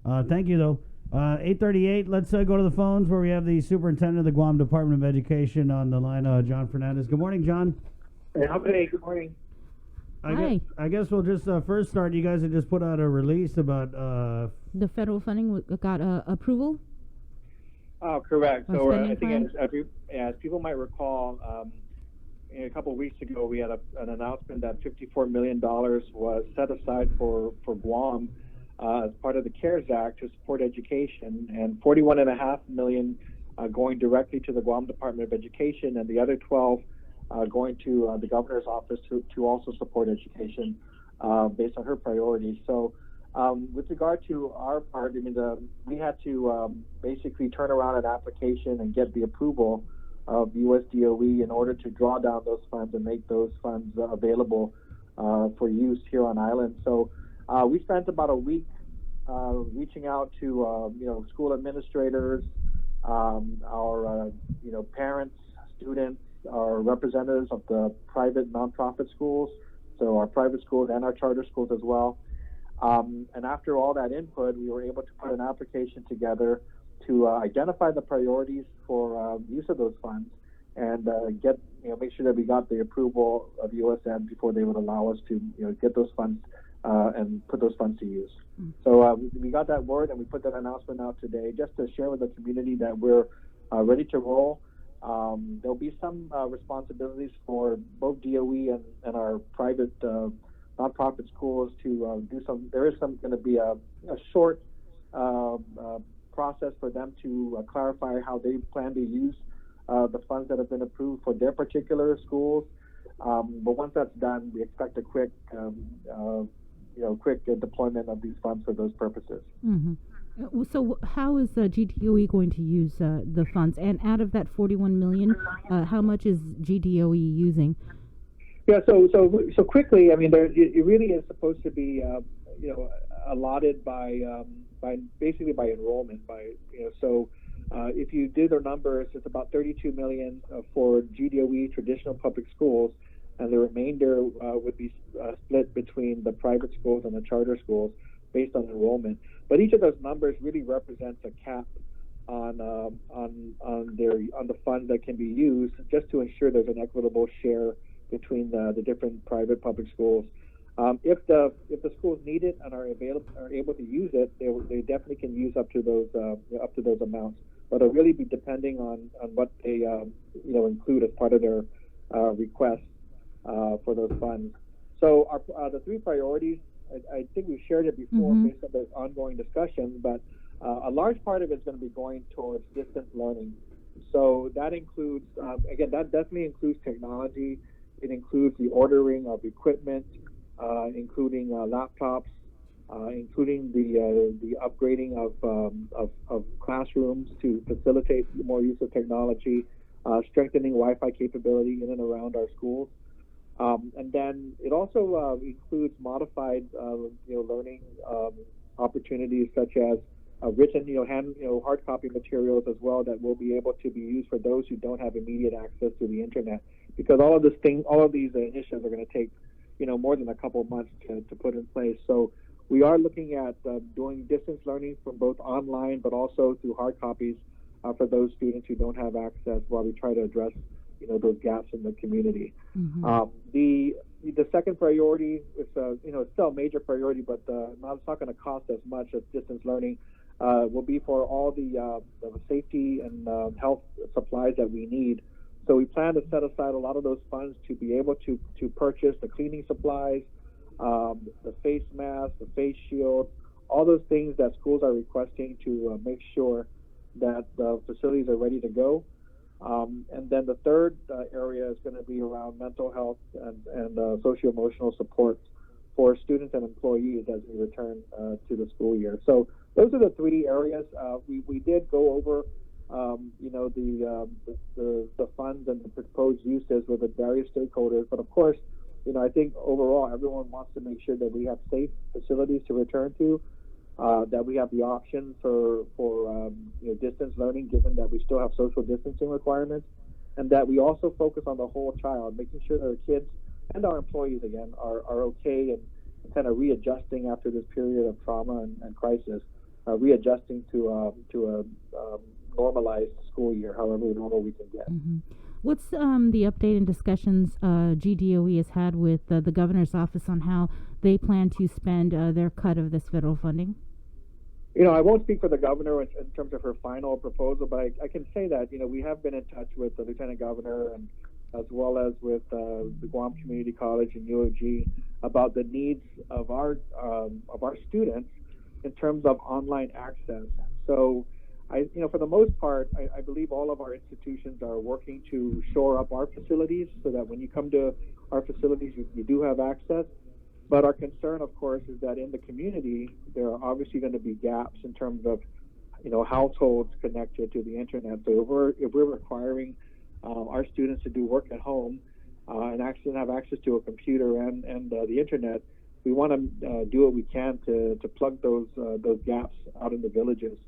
Thank you, though. 8:38. Let's go to the phones where we have the superintendent of the Guam Department of Education on the line, Jon Fernandez. Good morning, John. Hey, good morning. I guess we'll just first start. You guys have just put out a release about the federal funding got approval. Oh, correct. So I think as people might recall, a couple of weeks ago we had an announcement that $54 million was set aside for Guam as part of the CARES Act to support education, and $41.5 million going directly to the Guam Department of Education, and the other 12 going to the governor's office to also support education based on her priorities. So with regard to our part, we had to basically turn around an application and get the approval of GDOE in order to draw down those funds and make those funds available for use here on island. So we spent about a week reaching out to school administrators, our parents, students, our representatives of the private nonprofit schools, so our private schools and our charter schools as well. And after all that input, we were able to put an application together to identify the priorities for use of those funds and make sure that we got the approval of USM before they would allow us to get those funds and put those funds to use. So we got that word and we put that announcement out today just to share with the community that we're ready to roll. There'll be some responsibilities for both DOE and our private nonprofit schools to do some. There is going to be a short process for them to clarify how they plan to use the funds that have been approved for their particular schools. But once that's done, we expect a quick deployment of these funds for those purposes. Mm-hmm. So how is GDOE going to use the funds? And out of that $41 million, how much is GDOE using? Yeah, so quickly, it really is supposed to be, allotted by basically by enrollment. If you do the numbers, it's about $32 million for GDOE traditional public schools, and the remainder would be split between the private schools and the charter schools based on enrollment. But each of those numbers really represents a cap on the funds that can be used, just to ensure there's an equitable share between the different private public schools. If the schools need it and are able to use it, they definitely can use up to those amounts. But it'll really be depending on what they include as part of their request for those funds. So the three priorities, I think we've shared it before based on the ongoing discussion, but a large part of it is going to be going towards distance learning. So that includes, that definitely includes technology. It includes the ordering of equipment, including laptops, including the upgrading of classrooms to facilitate more use of technology, strengthening Wi-Fi capability in and around our schools. And then it also includes modified, learning opportunities such as written, hard copy materials as well that will be able to be used for those who don't have immediate access to the internet. Because all of these initiatives are going to take, more than a couple of months to put in place. So we are looking at doing distance learning from both online, but also through hard copies for those students who don't have access, while we try to address those gaps in the community. Mm-hmm. The second priority is it's still a major priority, but it's not going to cost as much as distance learning. Will be for all the safety and health supplies that we need. So we plan to set aside a lot of those funds to be able to purchase the cleaning supplies, the face mask, the face shield, all those things that schools are requesting to make sure that the facilities are ready to go. And then the third area is going to be around mental health and socio-emotional support for students and employees as we return to the school year. So those are the three areas. We did go over, the funds and the proposed uses with the various stakeholders. But of course, I think overall everyone wants to make sure that we have safe facilities to return to, that we have the option for distance learning, given that we still have social distancing requirements, and that we also focus on the whole child, making sure that our kids and our employees again are okay and kind of readjusting after this period of trauma and crisis. readjusting to a normalized school year, however normal we can get. Mm-hmm. What's the update and discussions GDOE has had with the governor's office on how they plan to spend their cut of this federal funding? I won't speak for the governor in terms of her final proposal, but I can say that we have been in touch with the lieutenant governor and as well as with the Guam Community College and UOG about the needs of our students in terms of online access. So, for the most part, I believe all of our institutions are working to shore up our facilities so that when you come to our facilities, you do have access. But our concern, of course, is that in the community, there are obviously going to be gaps in terms of, households connected to the internet. So if we're requiring our students to do work at home and actually have access to a computer and the internet, we want to do what we can to plug those gaps out in the villages.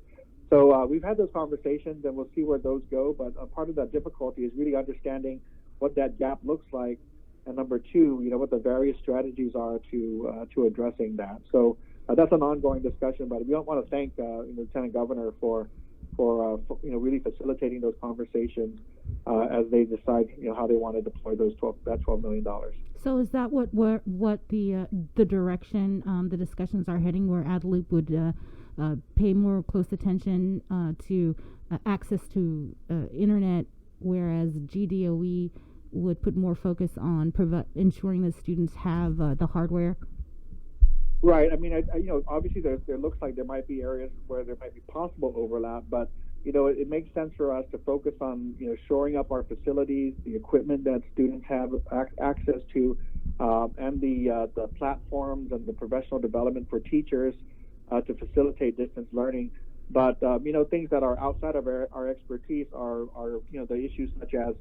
So we've had those conversations, and we'll see where those go. But part of that difficulty is really understanding what that gap looks like, and number two, what the various strategies are to addressing that. So that's an ongoing discussion. But we don't want to thank the Lieutenant Governor for really facilitating those conversations as they decide how they want to deploy that $12 million. So is that what the direction the discussions are heading, where Adelup would pay more close attention to access to internet, whereas GDOE would put more focus on ensuring that students have the hardware? Right. I mean, obviously there looks like there might be areas where there might be possible overlap, but it makes sense for us to focus on shoring up our facilities, the equipment that students have access to, and the platforms and the professional development for teachers to facilitate distance learning. But things that are outside of our expertise are the issues such as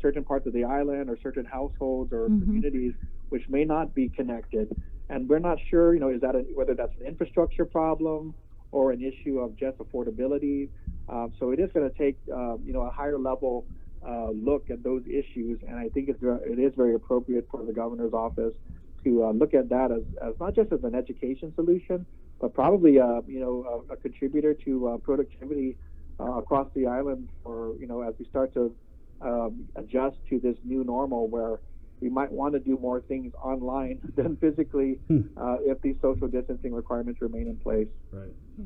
certain parts of the island or certain households or communities which may not be connected. And we're not sure, is that whether that's an infrastructure problem or an issue of just affordability. So it is going to take, a higher level look at those issues. And I think it is very appropriate for the governor's office to look at that as not just as an education solution, but probably, a contributor to productivity across the island, or as we start to adjust to this new normal where we might want to do more things online than physically if these social distancing requirements remain in place. Right. Yeah.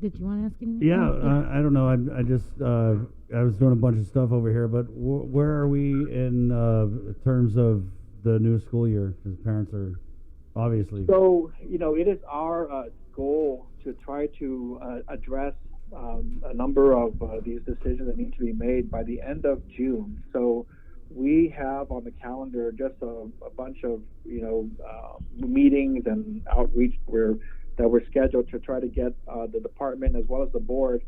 Did you want to ask anything? Yeah, I don't know. I just I was doing a bunch of stuff over here, but where are we in terms of the new school year? Because parents are obviously. So it is our goal to try to address a number of these decisions that need to be made by the end of June. So we have on the calendar just a bunch of meetings and outreach that were scheduled to try to get the department as well as the board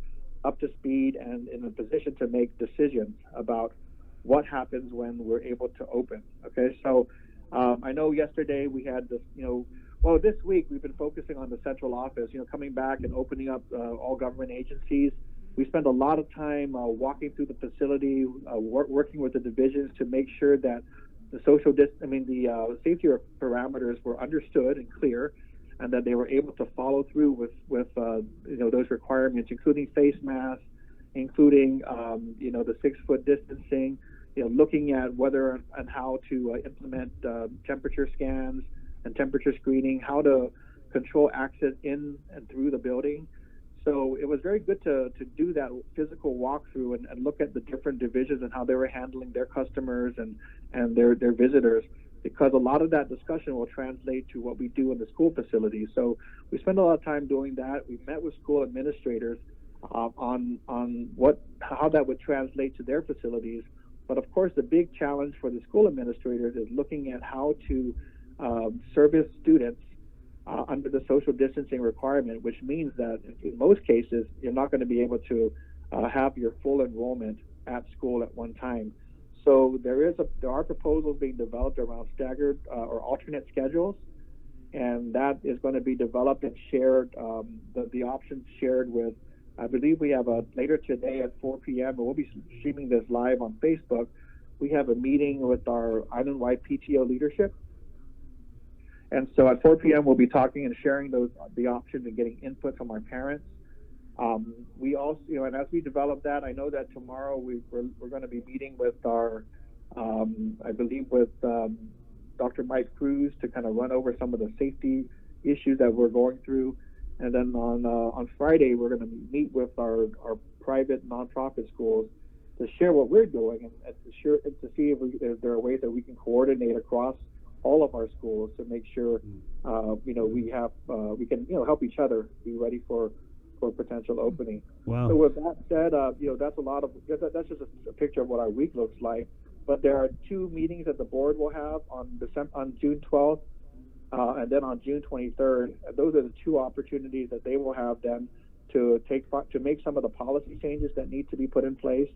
up to speed and in a position to make decisions about what happens when we're able to open. Okay, so I know yesterday we had this, this week we've been focusing on the central office, coming back and opening up all government agencies. We spent a lot of time walking through the facility, working with the divisions to make sure that the safety parameters were understood and clear, and that they were able to follow through with those requirements, including face masks, including the 6-foot distancing, looking at whether and how to implement temperature scans and temperature screening, how to control access in and through the building. So it was very good to do that physical walkthrough and look at the different divisions and how they were handling their customers and their visitors, because a lot of that discussion will translate to what we do in the school facilities. So we spend a lot of time doing that. We met with school administrators on how that would translate to their facilities. But of course, the big challenge for the school administrators is looking at how to service students under the social distancing requirement, which means that in most cases, you're not going to be able to have your full enrollment at school at one time. So there are proposals being developed around staggered or alternate schedules, and that is going to be developed and shared, the options shared with, I believe we have later today at 4 p.m., and we'll be streaming this live on Facebook. We have a meeting with our island-wide PTO leadership, And so at 4 p.m. we'll be talking and sharing the options and getting input from our parents. We also, and as we develop that, I know that tomorrow we're going to be meeting with our, I believe with Dr. Mike Cruz to kind of run over some of the safety issues that we're going through. And then on Friday, we're going to meet with our private nonprofit schools to share what we're doing and to see if there are ways that we can coordinate across all of our schools to make sure, we can help each other be ready for potential opening. Wow. So with that said, that's just a picture of what our week looks like. But there are 2 meetings that the board will have on June 12th and then on June 23rd. Those are the 2 opportunities that they will have then to make some of the policy changes that need to be put in place,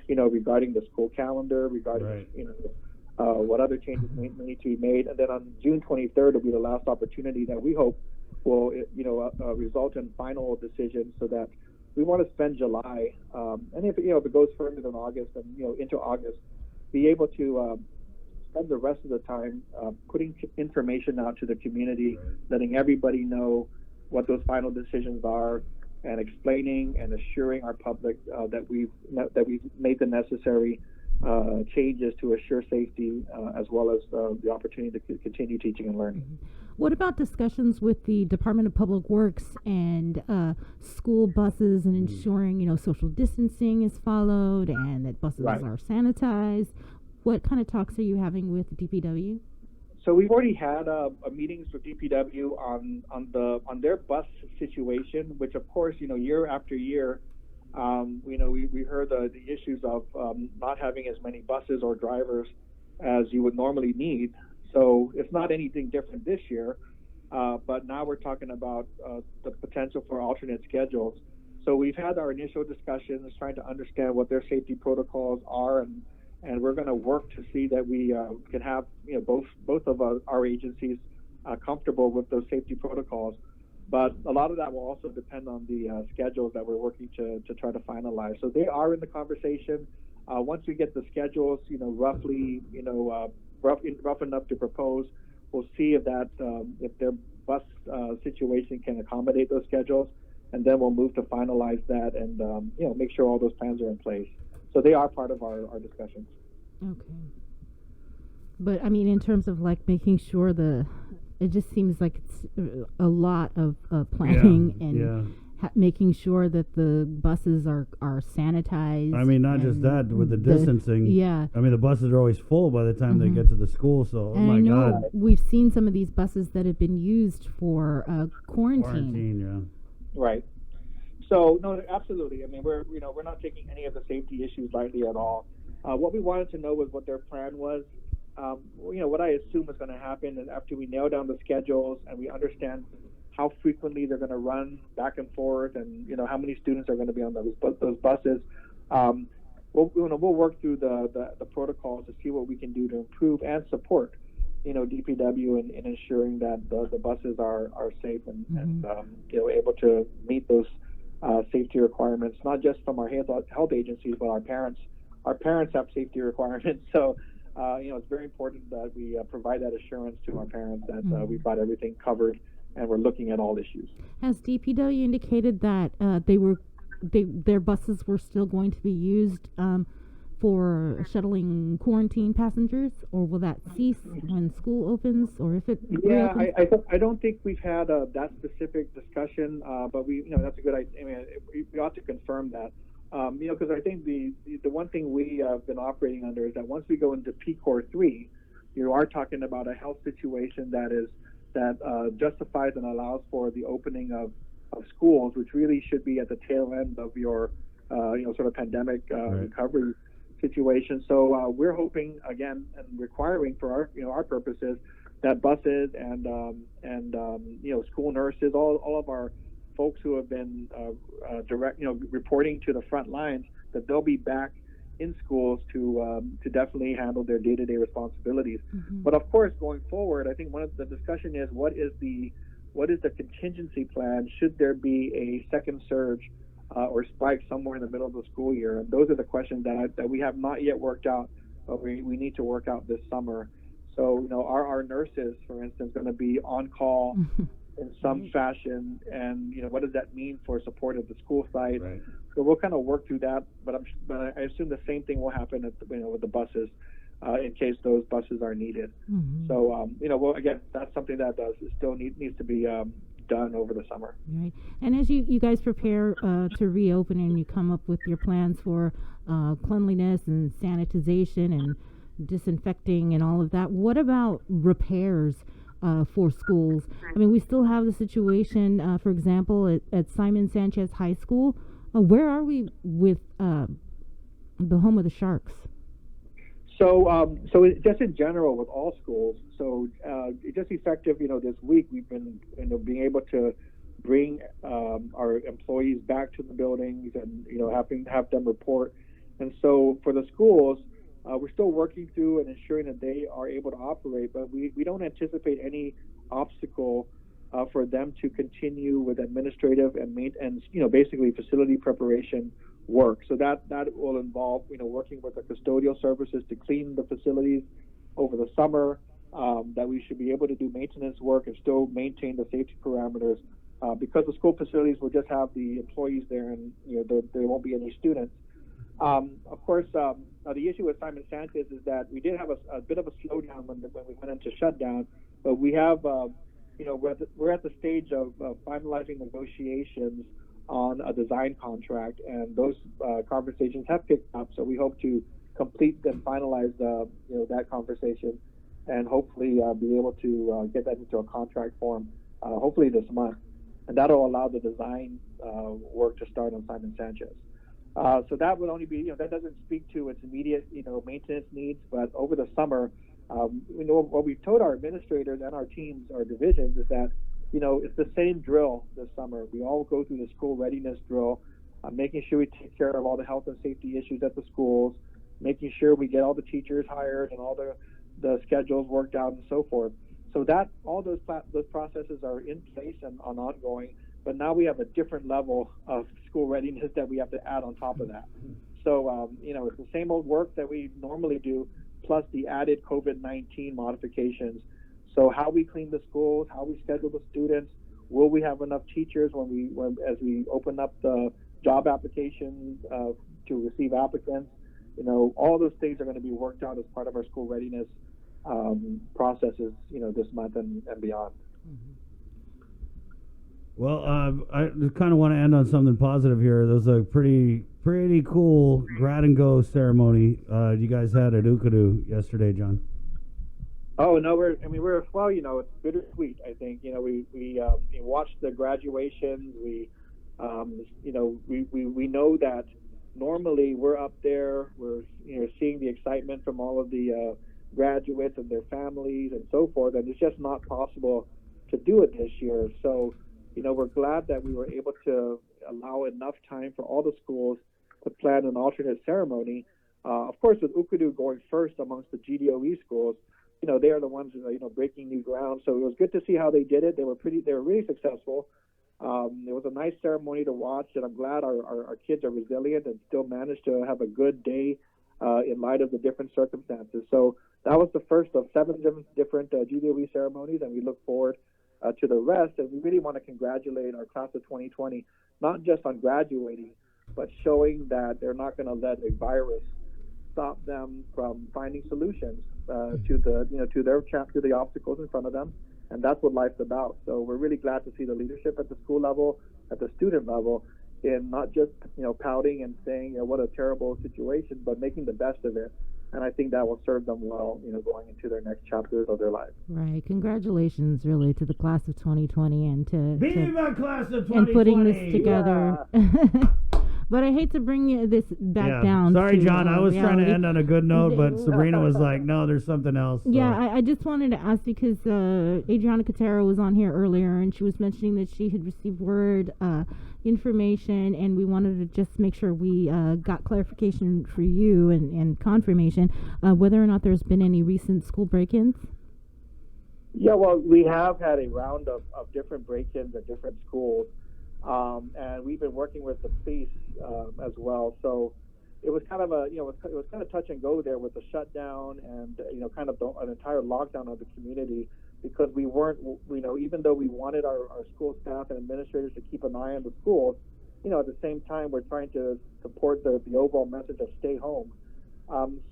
regarding the school calendar, regarding right. what other changes may need to be made. And then on June 23rd will be the last opportunity that we hope will result in final decisions, so that we want to spend July and if it goes further than August and into August, be able to spend the rest of the time putting information out to the community, letting everybody know what those final decisions are, and explaining and assuring our public that we've made the necessary changes to assure safety, as well as the opportunity to continue teaching and learning. What about discussions with the Department of Public Works and school buses and ensuring, social distancing is followed and that buses right. are sanitized? What kind of talks are you having with DPW? So we've already had meetings with DPW on their bus situation, which of course, year after year, we heard the issues of not having as many buses or drivers as you would normally need. So it's not anything different this year, but now we're talking about the potential for alternate schedules. So we've had our initial discussions trying to understand what their safety protocols are, and we're going to work to see that we can have both of our agencies comfortable with those safety protocols. But a lot of that will also depend on the schedules that we're working to try to finalize. So they are in the conversation. Once we get the schedules, roughly, rough enough to propose, we'll see if their bus situation can accommodate those schedules, and then we'll move to finalize that and make sure all those plans are in place. So they are part of our discussions. Okay. But I mean, in terms of making sure it just seems like it's a lot of planning and making sure that the buses are sanitized. I mean, not just that, with the distancing. I mean, the buses are always full by the time they get to the school. So, and I know we've seen some of these buses that have been used for quarantine. Right. So no, absolutely. I mean, we're not taking any of the safety issues lightly at all. What we wanted to know was what their plan was. What I assume is going to happen is after we nail down the schedules and we understand how frequently they're going to run back and forth, and how many students are going to be on those buses, we'll work through the protocols to see what we can do to improve and support DPW in ensuring that the buses are safe and able to meet those safety requirements, not just from our health agencies, but our parents. Our parents have safety requirements, so it's very important that we provide that assurance to our parents that we've got everything covered and we're looking at all issues. Has DPW indicated that their buses were still going to be used for shuttling quarantine passengers, or will that cease when school opens, or if it reopens? I don't think we've had that specific discussion, but that's a good idea. I mean, we ought to confirm that. Because I think the one thing we have been operating under is that once we go into PCOR 3, you are talking about a health situation that justifies and allows for the opening of schools, which really should be at the tail end of your sort of pandemic recovery situation. So we're hoping again and requiring for our purposes that buses and school nurses, all of our folks who have been reporting to the front lines, that they'll be back in schools to definitely handle their day-to-day responsibilities. But of course, going forward, I think one of the discussion is what is the contingency plan should there be a second surge or spike somewhere in the middle of the school year? And those are the questions that we have not yet worked out, but we need to work out this summer. So, are our nurses, for instance, going to be on call in some fashion, and what does that mean for support of the school site? Right. So we'll kind of work through that, but I assume the same thing will happen at with the buses, in case those buses are needed. So well, again, that's something that still needs to be done over the summer. Right. And as you guys prepare to reopen and you come up with your plans for cleanliness and sanitization and disinfecting and all of that, what about repairs for schools? I mean, we still have the situation, for example, at Simon Sanchez High School. Where are we with the home of the Sharks? So, just in general with all schools. So, just effective, this week we've been, being able to bring our employees back to the buildings and have them report. And so, for the schools, we're still working through and ensuring that they are able to operate, but we don't anticipate any obstacle for them to continue with administrative and basically facility preparation work. So that will involve working with the custodial services to clean the facilities over the summer. That we should be able to do maintenance work and still maintain the safety parameters because the school facilities will just have the employees there, and there won't be any students. Of course, the issue with Simon Sanchez is that we did have a bit of a slowdown when we went into shutdown, but we have we're at the stage of finalizing negotiations on a design contract, and those conversations have picked up. So we hope to complete and finalize that conversation, and hopefully be able to get that into a contract form, hopefully this month, and that'll allow the design work to start on Simon Sanchez. So that would only be, that doesn't speak to its immediate, maintenance needs, but over the summer, what we've told our administrators and our teams, our divisions, is that, it's the same drill this summer. We all go through the school readiness drill, making sure we take care of all the health and safety issues at the schools, making sure we get all the teachers hired and all the schedules worked out and so forth. So that all those processes are in place and ongoing, but now we have a different level of school readiness that we have to add on top of that. So, it's the same old work that we normally do, plus the added COVID-19 modifications. So how we clean the schools, how we schedule the students, will we have enough teachers as we open up the job applications to receive applicants? All those things are going to be worked out as part of our school readiness processes, this month and beyond. Well, I kind of want to end on something positive here. There's a pretty cool grad and go ceremony you guys had at Ukadu yesterday, John. Oh no, it's bittersweet. I think we watched the graduations. We know that normally we're up there. We're seeing the excitement from all of the graduates and their families and so forth, and it's just not possible to do it this year. So we're glad that we were able to allow enough time for all the schools to plan an alternate ceremony. Of course, with Ukadu going first amongst the GDOE schools, they are the ones breaking new ground. So it was good to see how they did it. They were really successful. It was a nice ceremony to watch, and I'm glad our kids are resilient and still managed to have a good day in light of the different circumstances. So that was the first of 7 different GDOE ceremonies, and we look forward to the rest. And we really want to congratulate our class of 2020, not just on graduating, but showing that they're not going to let a virus stop them from finding solutions to the obstacles in front of them, and that's what life's about. So we're really glad to see the leadership at the school level, at the student level, in not just pouting and saying what a terrible situation, but making the best of it. And I think that will serve them well, going into their next chapters of their lives. Right. Congratulations, really, to the class of 2020 and Viva class of 2020! And putting this together. Yeah. But I hate to bring this back down. Sorry, to, John. I was trying to end on a good note, but Sabrina was like, no, there's something else. So. Yeah, I just wanted to ask because Adriana Cotero was on here earlier, and she was mentioning that she had received word information, and we wanted to just make sure we got clarification for you and confirmation whether or not there's been any recent school break-ins. Yeah, well, we have had a round of different break-ins at different schools. And we've been working with the police as well. So, it was kind of a, it was kind of touch and go there with the shutdown and, kind of an entire lockdown of the community, because we weren't, even though we wanted our school staff and administrators to keep an eye on the schools, at the same time, we're trying to support the overall message of stay home.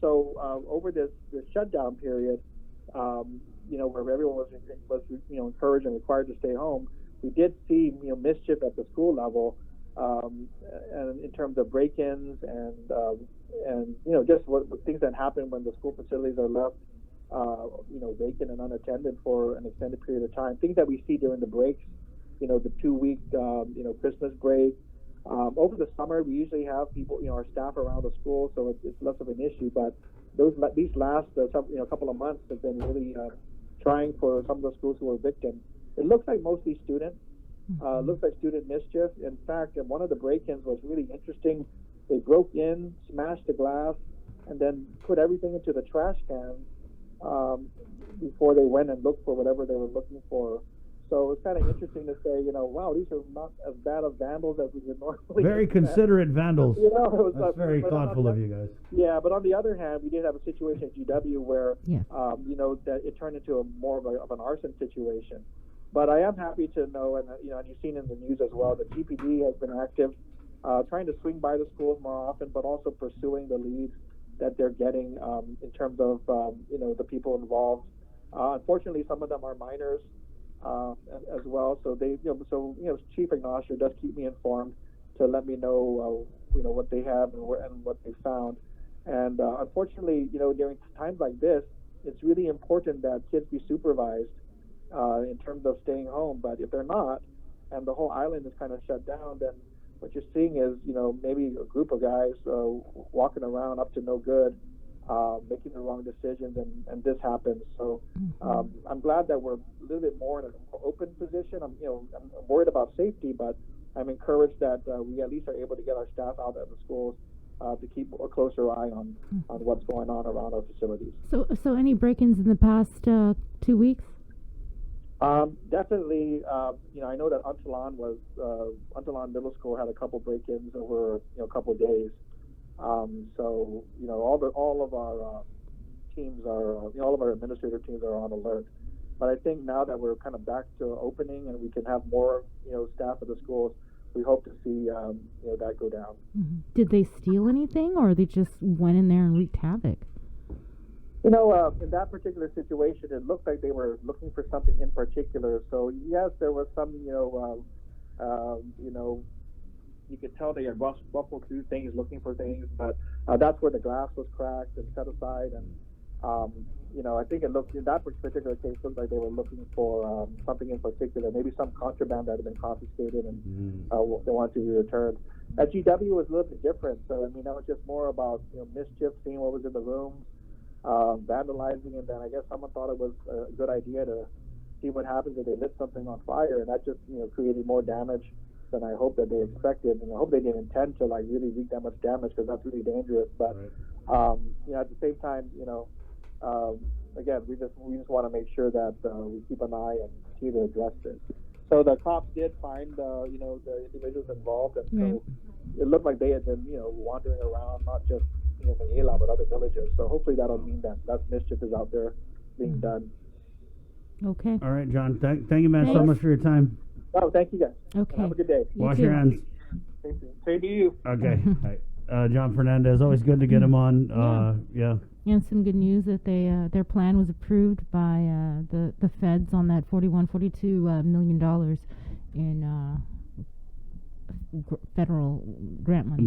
So over this shutdown period, where everyone was encouraged and required to stay home, we did see, mischief at the school level, and in terms of break-ins and just what things that happen when the school facilities are left, vacant and unattended for an extended period of time. Things that we see during the breaks, the 2-week, Christmas break. Over the summer, we usually have people, our staff around the school, so it's less of an issue. But these last, couple of months have been really trying for some of the schools who are victims. It looks like mostly students. Looks like student mischief. In fact, one of the break-ins was really interesting. They broke in, smashed the glass, and then put everything into the trash can before they went and looked for whatever they were looking for. So it's kind of interesting to say, wow, these are not as bad of vandals as we would normally. Very expect. Considerate vandals. That's very thoughtful of you guys. Yeah, but on the other hand, we did have a situation at GW where, yes. That it turned into more of an arson situation. But I am happy to know, and and you've seen in the news as well, that GPD has been active, trying to swing by the schools more often, but also pursuing the leads that they're getting in terms of the people involved. Unfortunately, some of them are minors as well. So they, Chief Ignacio does keep me informed to let me know, what they have and what they found. And unfortunately, during times like this, it's really important that kids be supervised in terms of staying home. But if they're not, and the whole island is kind of shut down, then what you're seeing is, maybe a group of guys walking around up to no good, making the wrong decisions, and this happens. So I'm glad that we're a little bit more in an open position. I'm worried about safety, but I'm encouraged that we at least are able to get our staff out at the schools to keep a closer eye on what's going on around our facilities. So any break-ins in the past 2 weeks? Definitely. I know that Antolon Middle School had a couple break-ins over a couple of days. So all of our teams are, all of our administrative teams are on alert. But I think now that we're kind of back to opening and we can have more staff at the schools, we hope to see that go down. Mm-hmm. Did they steal anything, or they just went in there and wreaked havoc? In that particular situation, it looked like they were looking for something in particular. So yes, there was some, you could tell they had ruffled through things, looking for things, but that's where the glass was cracked and set aside. And I think it looked, in that particular case, looked like they were looking for something in particular, maybe some contraband that had been confiscated and they wanted to be returned. At GW, it was a little bit different. So that was just more about mischief, seeing what was in the rooms, vandalizing, and then I guess someone thought it was a good idea to see what happens if they lit something on fire, and that just created more damage than I hope that they expected, and I hope they didn't intend to really wreak that much damage, because that's really dangerous. But at the same time, again, we just want to make sure that we keep an eye and see to address this. So the cops did find the individuals involved, and so it looked like they had been wandering around, not just Manila, but other villages. So hopefully that'll mean that mischief is out there being done. Okay. All right, John. Thank you, man, so Thanks. much for your time. Oh, thank you guys. Okay. Have a good day. Wash your hands. Same to you. Okay. Jon Fernandez, always good to get him on. Yeah. And some good news that their plan was approved by the feds on that $42 million in federal grant money.